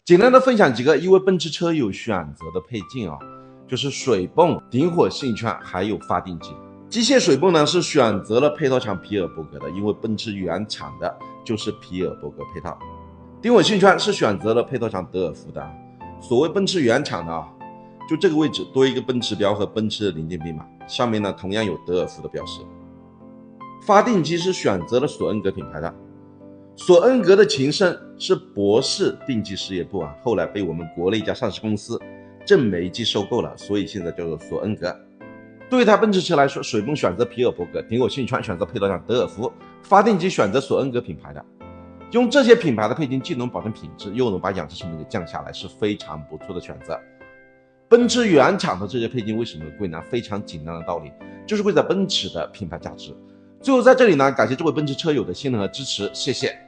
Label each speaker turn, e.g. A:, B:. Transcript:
A: 简单的分享几个因为奔驰车友选择的配件啊，就是水泵、点火线圈还有发电机。机械水泵呢是选择了配套厂皮尔伯格的，因为奔驰原厂的就是皮尔伯格配套。点火线圈是选择了配套厂德尔福的。所谓奔驰原厂的啊，就这个位置多一个奔驰标和奔驰的零件编码，上面呢同样有德尔福的标识。发电机是选择了索恩格品牌的。索恩格的前身是博士电机事业部啊，后来被我们国内一家上市公司正煤机收购了，所以现在叫做索恩格。对于台奔驰车来说，水泵选择皮尔伯格，点火线圈选择配套厂德尔福，发电机选择索恩格品牌的。用这些品牌的配件，既能保证品质，又能把养车成本给降下来，是非常不错的选择。奔驰原厂的这些配件为什么贵呢？非常简单的道理，就是贵在奔驰的品牌价值。最后在这里呢，感谢这位奔驰车友的信任和支持，谢谢。